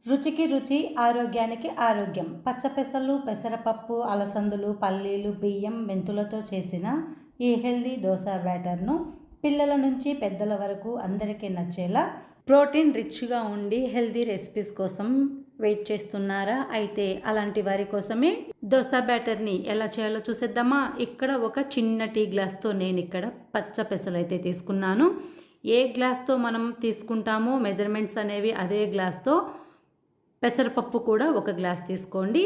రుచికి రుచి, ఆరోగ్యానికి ఆరోగ్యం. పచ్చపెసలు, పెసరపప్పు, అలసందలు, పల్లీలు, బియ్యం, మెంతులతో చేసిన ఈ హెల్దీ దోశ బ్యాటర్ను పిల్లల నుంచి పెద్దల వరకు అందరికీ నచ్చేలా ప్రోటీన్ రిచ్గా ఉండి హెల్దీ రెసిపీస్ కోసం వెయిట్ చేస్తున్నారా? అయితే అలాంటి వారి కోసమే దోశ బ్యాటర్ని ఎలా చేయాలో చూసేద్దామా? ఇక్కడ ఒక చిన్న టీ గ్లాస్తో నేను ఇక్కడ పచ్చ పెసలు అయితే తీసుకున్నాను. ఏ గ్లాస్తో మనం తీసుకుంటామో మెజర్మెంట్స్ అనేవి అదే గ్లాస్తో పెసరపప్పు కూడా ఒక గ్లాస్ తీసుకోండి.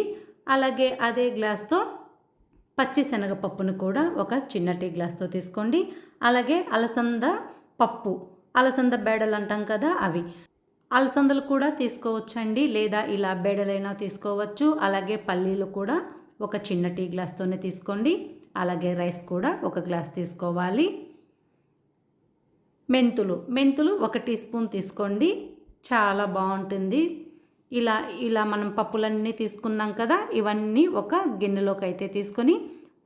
అలాగే అదే గ్లాస్తో పచ్చి శనగపప్పును కూడా ఒక చిన్న టీ గ్లాస్తో తీసుకోండి. అలాగే అలసంద పప్పు, అలసంద బేడలు అంటాం కదా, అవి అలసందలు కూడా తీసుకోవచ్చండి, లేదా ఇలా బేడలైనా తీసుకోవచ్చు. అలాగే పల్లీలు కూడా ఒక చిన్న టీ గ్లాస్తోనే తీసుకోండి. అలాగే రైస్ కూడా ఒక గ్లాస్ తీసుకోవాలి. మెంతులు 1 టీ స్పూన్ తీసుకోండి, చాలా బాగుంటుంది. ఇలా మనం పప్పులన్నీ తీసుకున్నాం కదా, ఇవన్నీ ఒక గిన్నెలోకి అయితే తీసుకొని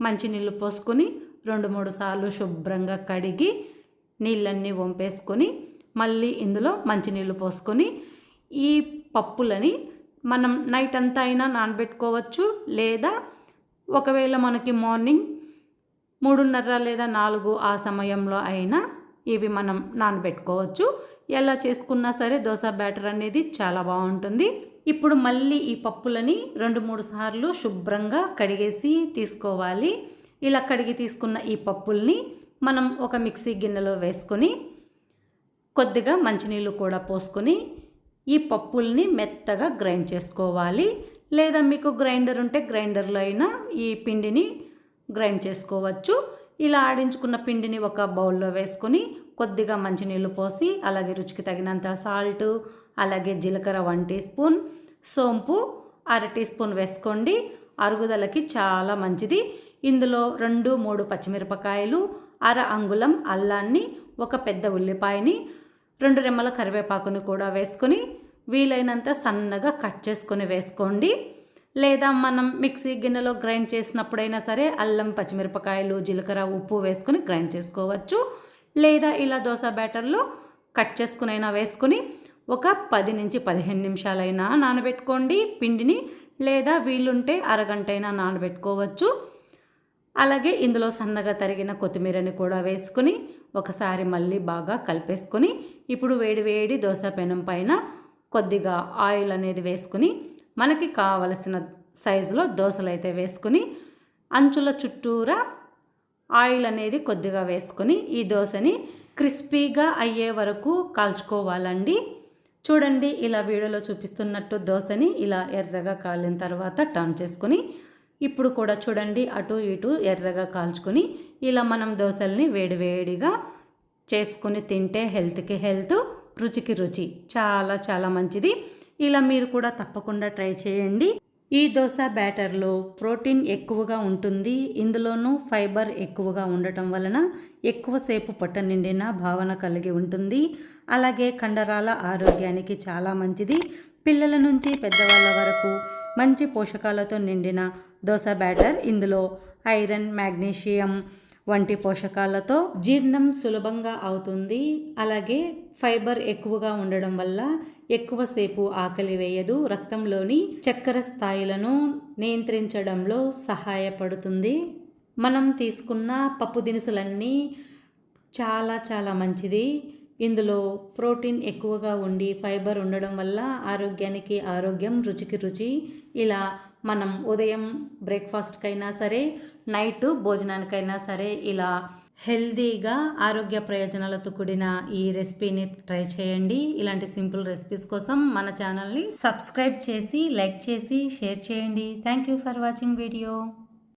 మంచినీళ్ళు పోసుకొని 2-3 సార్లు శుభ్రంగా కడిగి నీళ్ళన్నీ వంపేసుకొని మళ్ళీ ఇందులో మంచినీళ్ళు పోసుకొని ఈ పప్పులని మనం నైట్ అంతా అయినా నానబెట్టుకోవచ్చు. లేదా ఒకవేళ మనకి మార్నింగ్ 3:30 లేదా 4 ఆ సమయంలో అయినా ఇవి మనం నానబెట్టుకోవచ్చు. ఎలా చేసుకున్నా సరే దోశ బ్యాటర్ అనేది చాలా బాగుంటుంది. ఇప్పుడు మళ్ళీ ఈ పప్పులని 2-3 సార్లు శుభ్రంగా కడిగేసి తీసుకోవాలి. ఇలా కడిగి తీసుకున్న ఈ పప్పుల్ని మనం ఒక మిక్సీ గిన్నెలో వేసుకొని కొద్దిగా మంచినీళ్ళు కూడా పోసుకొని ఈ పప్పుల్ని మెత్తగా గ్రైండ్ చేసుకోవాలి. లేదా మీకు గ్రైండర్ ఉంటే గ్రైండర్లో అయినా ఈ పిండిని గ్రైండ్ చేసుకోవచ్చు. ఇలా ఆడించుకున్న పిండిని ఒక బౌల్లో వేసుకొని కొద్దిగా మంచినీళ్ళు పోసి అలాగే రుచికి తగినంత సాల్ట్, అలాగే జీలకర్ర 1 టీ స్పూన్, సోంపు 1/2 టీ స్పూన్ వేసుకోండి. అరుగుదలకి చాలా మంచిది. ఇందులో 2-3 పచ్చిమిరపకాయలు, 1/2 అంగుళం అల్లాన్ని, ఒక పెద్ద ఉల్లిపాయని, 2 రెమ్మల కరివేపాకుని కూడా వేసుకొని వీలైనంత సన్నగా కట్ చేసుకొని వేసుకోండి. లేదా మనం మిక్సీ గిన్నెలో గ్రైండ్ చేసినప్పుడైనా సరే అల్లం, పచ్చిమిరపకాయలు, జీలకర్ర, ఉప్పు వేసుకొని గ్రైండ్ చేసుకోవచ్చు. లేదా ఇలా దోశ బ్యాటర్లో కట్ చేసుకునైనా వేసుకొని ఒక 10 నుంచి 15 నిమిషాలైనా నానబెట్టుకోండి పిండిని. లేదా వీలుంటే అరగంట అయినా నానబెట్టుకోవచ్చు. అలాగే ఇందులో సన్నగా తరిగిన కొత్తిమీరని కూడా వేసుకొని ఒకసారి మళ్ళీ బాగా కలిపేసుకొని ఇప్పుడు వేడి దోశ పెనం పైన కొద్దిగా ఆయిల్ అనేది వేసుకుని మనకి కావలసిన సైజులో దోశలు అయితే వేసుకుని అంచుల చుట్టూరా ఆయిల్ అనేది కొద్దిగా వేసుకొని ఈ దోశని క్రిస్పీగా అయ్యే వరకు కాల్చుకోవాలండి. చూడండి, ఇలా వీడియోలో చూపిస్తున్నట్టు దోశని ఇలా ఎర్రగా కాలిన తర్వాత టర్న్ చేసుకొని ఇప్పుడు కూడా చూడండి అటు ఇటు ఎర్రగా కాల్చుకొని ఇలా మనం దోశల్ని వేడిగా చేసుకుని తింటే హెల్త్కి హెల్త్, రుచికి రుచి, చాలా చాలా మంచిది. ఇలా మీరు కూడా తప్పకుండా ట్రై చేయండి. ఈ దోశ బ్యాటర్లో ప్రోటీన్ ఎక్కువగా ఉంటుంది. ఇందులోనూ ఫైబర్ ఎక్కువగా ఉండటం వలన ఎక్కువసేపు పొట్ట నిండిన భావన కలిగి ఉంటుంది. అలాగే కండరాల ఆరోగ్యానికి చాలా మంచిది. పిల్లల నుంచి పెద్దవాళ్ళ వరకు మంచి పోషకాలతో నిండిన దోశ బ్యాటర్. ఇందులో ఐరన్, మాగ్నీషియం వంటి పోషకాలతో జీర్ణం సులభంగా అవుతుంది. అలాగే ఫైబర్ ఎక్కువగా ఉండడం వల్ల ఎక్కువసేపు ఆకలి వేయదు. రక్తంలోని చక్కెర స్థాయిలను నియంత్రించడంలో సహాయపడుతుంది. మనం తీసుకున్న పప్పు దినుసులన్నీ చాలా చాలా మంచిది. ఇందులో ప్రోటీన్ ఎక్కువగా ఉండి ఫైబర్ ఉండడం వల్ల ఆరోగ్యానికి ఆరోగ్యం, రుచికి రుచి. ఇలా మనం ఉదయం బ్రేక్ఫాస్ట్కైనా సరే, నైట్ భోజనానికైనా సరే ఇలా హెల్దీగా ఆరోగ్య ప్రయోజనాలతో కూడిన ఈ రెసిపీని ట్రై చేయండి. ఇలాంటి సింపుల్ రెసిపీస్ కోసం మన ఛానల్ని సబ్స్క్రైబ్ చేసి, లైక్ చేసి, షేర్ చేయండి. Thank you for watching video.